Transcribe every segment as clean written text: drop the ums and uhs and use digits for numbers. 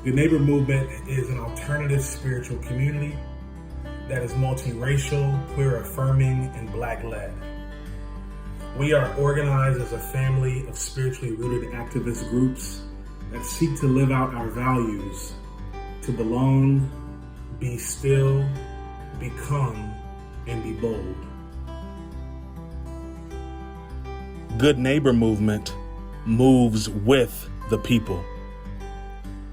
The Neighbor Movement is an alternative spiritual community that is multiracial, queer-affirming, and Black-led. We are organized as a family of spiritually rooted activist groups that seek to live out our values to belong, be still, become, and be bold. Good Neighbor Movement moves with the people.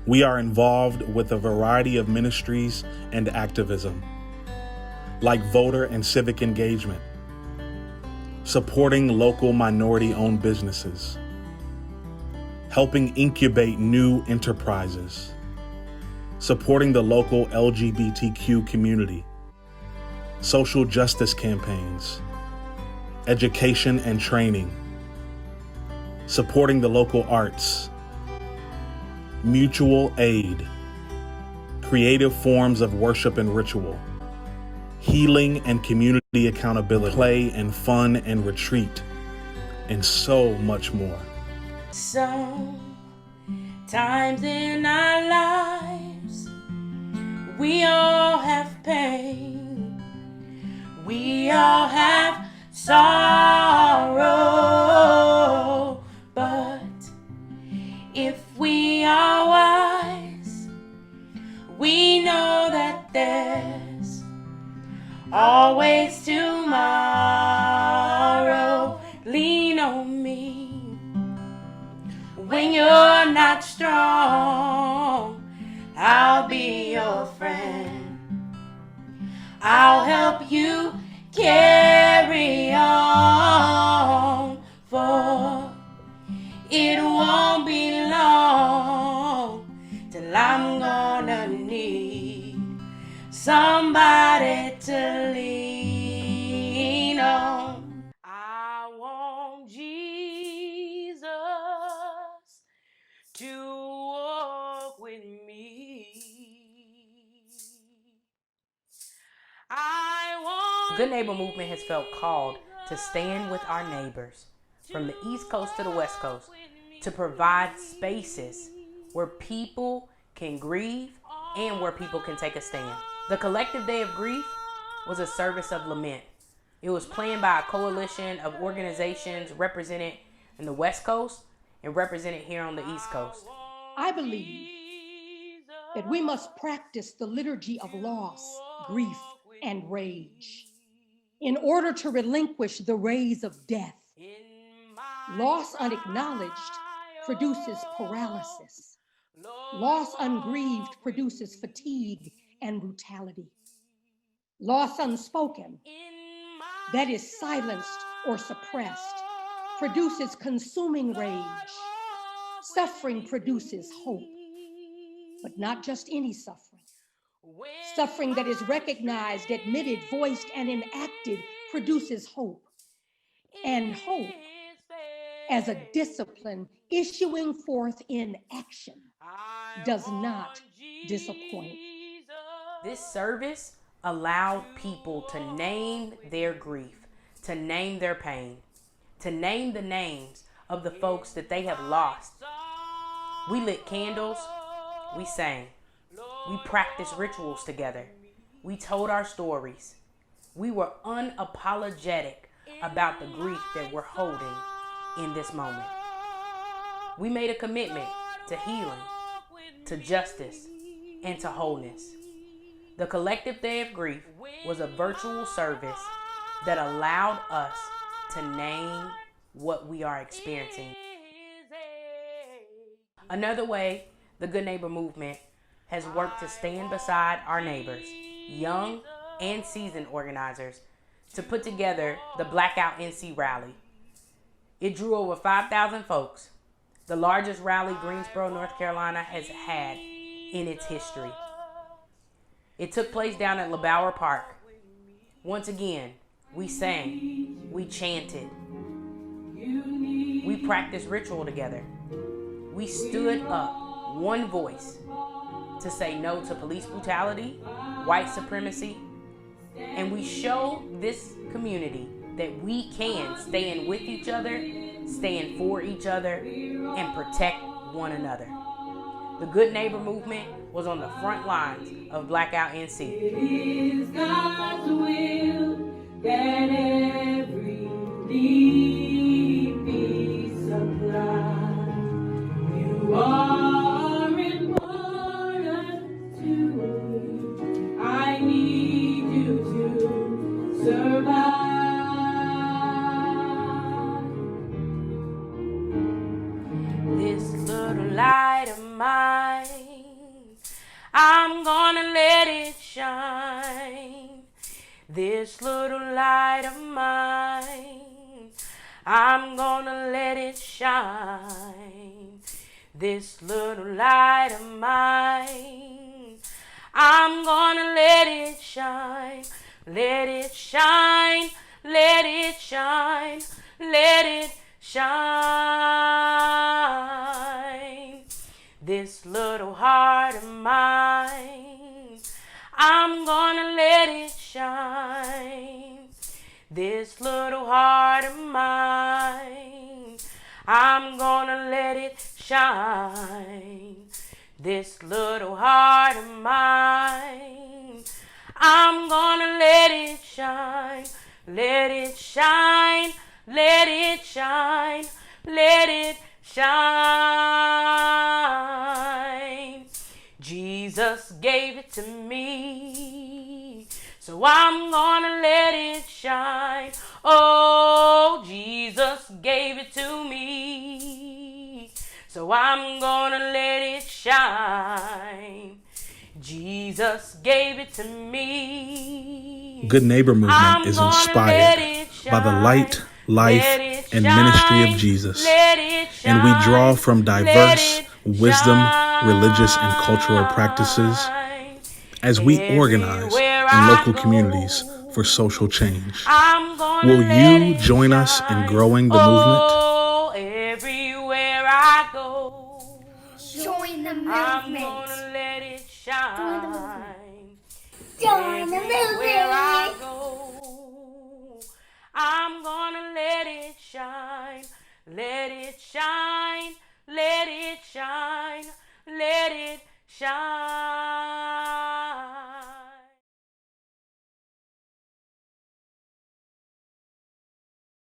We are involved with a variety of ministries and activism, like voter and civic engagement, supporting local minority-owned businesses, helping incubate new enterprises, supporting the local LGBTQ community, social justice campaigns, education and training, supporting the local arts, mutual aid, creative forms of worship and ritual, healing and community accountability, play and fun and retreat, and so much more. Sometimes in our lives, we all have pain. We all have sorrow. But if we are wise, we know that there's always tomorrow. Lean on me when you're not strong. I'll be your friend. I'll help you carry on, for it won't be long till I'm gonna need somebody to lean on. I want Jesus to walk with me. Good Neighbor Movement has felt called to stand with our neighbors from the East Coast to the West Coast to provide spaces where people can grieve and where people can take a stand. The Collective Day of Grief was a service of lament. It was planned by a coalition of organizations represented in the West Coast and represented here on the East Coast. I believe that we must practice the liturgy of loss, grief, and rage in order to relinquish the rays of death. Loss unacknowledged produces paralysis. Loss ungrieved produces fatigue and brutality. Loss unspoken, that is silenced or suppressed, produces consuming rage. Suffering produces hope, but not just any suffering. Suffering that is recognized, admitted, voiced, and enacted produces hope. And hope, as a discipline issuing forth in action, does not disappoint. This service allowed people to name their grief, to name their pain, to name the names of the folks that they have lost. We lit candles, we sang, we practiced rituals together, we told our stories. We were unapologetic about the grief that we're holding in this moment. We made a commitment to healing, to justice, and to wholeness. The Collective Day of Grief was a virtual service that allowed us to name what we are experiencing. Another way the Good Neighbor Movement has worked to stand beside our neighbors, young and seasoned organizers, to put together the Blackout NC Rally. It drew over 5,000 folks, the largest rally Greensboro, North Carolina has had in its history. It took place down at LeBauer Park. Once again, we sang, we chanted, we practiced ritual together. We stood up, one voice, to say no to police brutality, white supremacy, and we showed this community that we can stand with each other, stand for each other, and protect one another. The Good Neighbor movement was on the front lines of Blackout NC. It is God's will that every need be supplied. You are important to me. I need you to survive. This little light of mine, I'm gonna let it shine. This little light of mine, I'm gonna let it shine. This little light of mine, I'm gonna let it shine. Let it shine, let it shine, let it shine. This little heart of mine, I'm gonna let it shine. This little heart of mine, I'm gonna let it shine. This little heart of mine, I'm gonna let it shine. Let it shine, let it shine, let it shine. Jesus gave it to me, so I'm gonna let it shine. Oh, Jesus gave it to me, so I'm gonna let it shine. Jesus gave it to me. Good Neighbor movement is inspired by the light, life, and ministry of Jesus, and we draw from diverse wisdom, religious, and cultural practices as we organize in local communities for social change. Will you join us in growing the movement? Everywhere I go, Join the I'm movement. gonna let it shine. Join the Everywhere I movement. go, I'm gonna let it shine. Let it shine.